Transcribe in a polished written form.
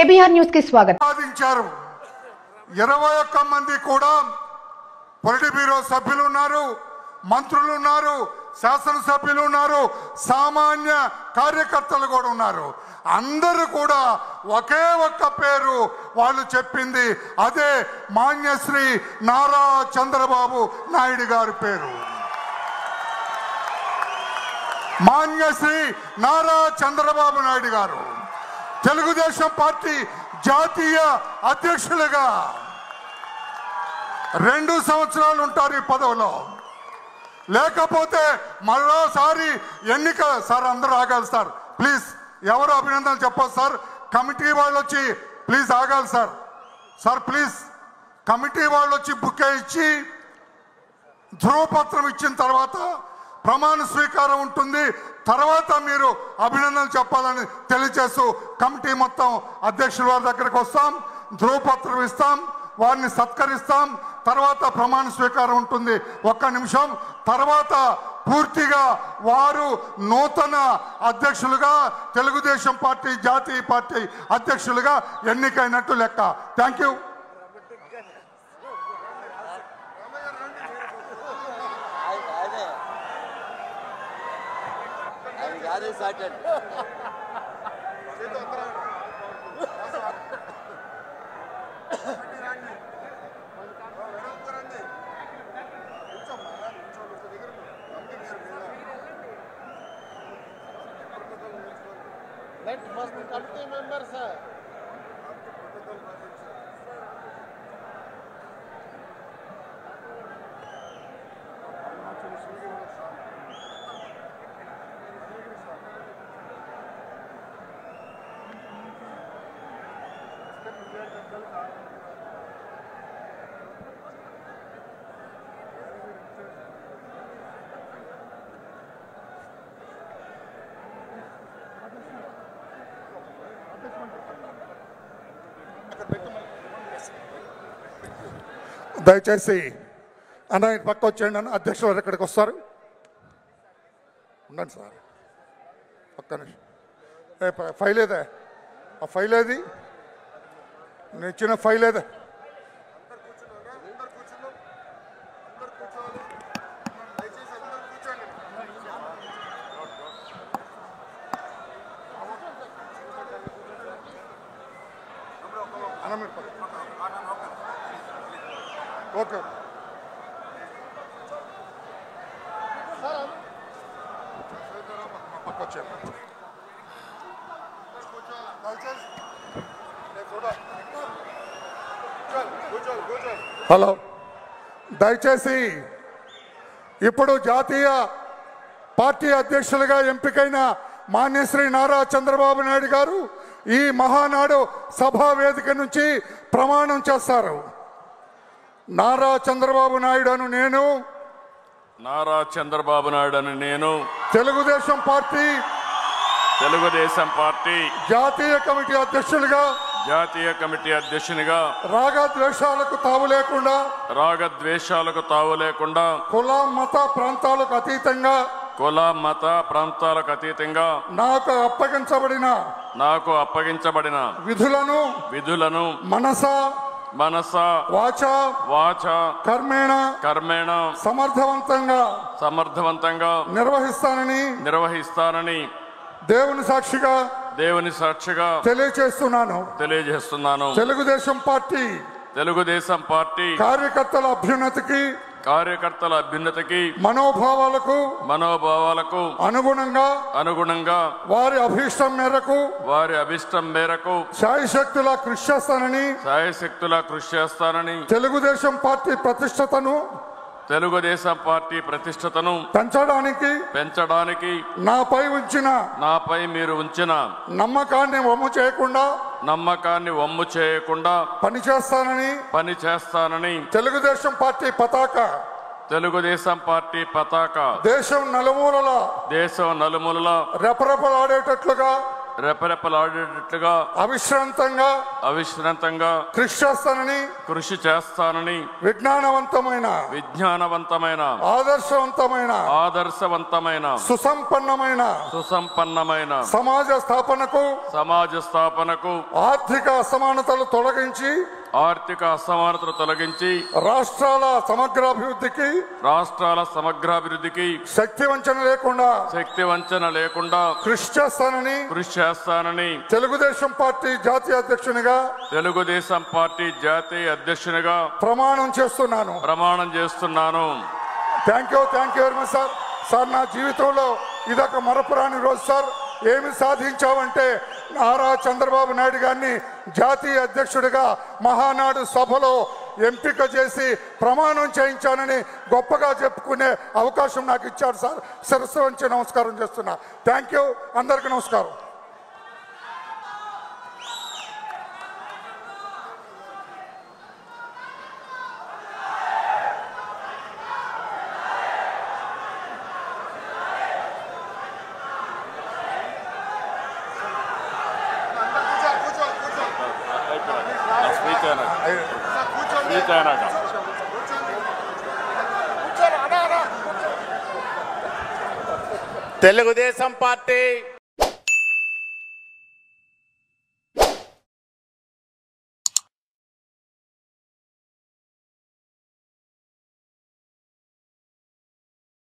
KBR news కి స్వాగతం. 21 మంది కూడా పొలిట్ బ్యూరో సభ్యులు ఉన్నారు, మంత్రులు ఉన్నారు, శాసనసభ్యులు ఉన్నారు, సామాన్య కార్యకర్తలు కూడా ఉన్నారు. అందరూ కూడా ఒకే ఒక్క పేరు వాళ్ళు చెప్పింది, అదే మాన్యశ్రీ నారా చంద్రబాబు నాయుడు గారి పేరు. మాన్యశ్రీ నారా చంద్రబాబు నాయుడు గారు తెలుగుదేశం పార్టీ జాతీయ అధ్యక్షులుగా 2 సంవత్సరాలు ఉంటారు ఈ పదవిలో. లేకపోతే మరోసారి ఎన్నిక. సార్ అందరూ ఆగాలి సార్, ప్లీజ్. ఎవరు అభినందనలు చెప్పొచ్చు సార్. కమిటీ వాళ్ళు వచ్చి ప్లీజ్ ఆగాలి సార్. సార్ ప్లీజ్, కమిటీ వాళ్ళు వచ్చి బుక్ ఇచ్చి ధ్రువపత్రం ఇచ్చిన తర్వాత ప్రమాణ స్వీకారం ఉంటుంది. తర్వాత మీరు అభినందనలు చెప్పాలని తెలియజేస్తూ కమిటీ మొత్తం అధ్యక్షుల వారి దగ్గరకు వస్తాం, ధ్రువపత్రం ఇస్తాం, వారిని సత్కరిస్తాం. తర్వాత ప్రమాణ స్వీకారం ఉంటుంది. 1 నిమిషం తర్వాత పూర్తిగా వారు నూతన అధ్యక్షులుగా తెలుగుదేశం పార్టీ జాతీయ పార్టీ అధ్యక్షులుగా ఎన్నికైనట్టు లెక్క. Thank you. Let first committee members, sir. దయచేసి అన్న పక్క వచ్చేయండి అన్న. అధ్యక్షులు వారు ఎక్కడికి వస్తారు? ఉండండి సార్, పక్క ఫైల్ ఏదే, ఆ ఫైల్ ఏది? నేను ఇచ్చిన ఫైల్ ఏదే? అన్న మీరు ఓకే. హలో, దయచేసి ఇప్పుడు జాతీయ పార్టీ అధ్యక్షులుగా ఎంపికైన మాన్యశ్రీ నారా చంద్రబాబు నాయుడు గారు ఈ మహానాడు సభా వేదిక నుంచి ప్రమాణం చేస్తారు. నారా చంద్రబాబు నాయుడు అను నేను తెలుగుదేశం పార్టీ జాతీయ కమిటీ అధ్యక్షునిగా రాగద్వేషాలకు తావు లేకుండా కుల మత ప్రాంతాలకు అతీతంగా నాకు అప్పగించబడిన విధులను మనస వాచ కర్మేణ సమర్థవంతంగా నిర్వహిస్తానని దేవుని సాక్షిగా తెలియజేస్తున్నాను. తెలుగుదేశం పార్టీ కార్యకర్తల అభ్యున్నతికి మనోభావాలకు అనుగుణంగా వారి అభీష్టం మేరకు శాయశక్తులా కృషి చేస్తానని తెలుగుదేశం పార్టీ ప్రతిష్టతను పెంచడానికి నాపై మీరు ఉంచిన నమ్మకాన్ని వమ్ము చేయకుండా పనిచేస్తానని తెలుగుదేశం పార్టీ పతాక దేశం నలుమూలల రెపరెపలాడేటట్లుగా రెపరెపలాడేటట్లుగా అవిశ్రాంతంగా కృషి చేస్తానని విజ్ఞానవంతమైన ఆదర్శవంతమైన సుసంపన్నమైన సమాజ స్థాపనకు ఆర్థిక అసమానతలు తొలగించి రాష్ట్రాల సమగ్రాభివృద్ధికి శక్తి వంచన లేకుండా కృషి చేస్తానని తెలుగుదేశం పార్టీ జాతీయ అధ్యక్షునిగా ప్రమాణం చేస్తున్నాను. Thank you very much sir. నా జీవితంలో ఇదొక మరపురాని రోజు సార్. ఏమి సాధించావంటే నారా చంద్రబాబు నాయుడు గారిని జాతీయ అధ్యక్షుడిగా మహానాడు సభలో ఎంపిక చేసి ప్రమాణం చేయించానని గొప్పగా చెప్పుకునే అవకాశం నాకు ఇచ్చారు సార్. శిరస్సు వంచి నమస్కారం చేస్తున్నా. Thank you. అందరికీ నమస్కారం. తెలుగుదేశం పార్టీ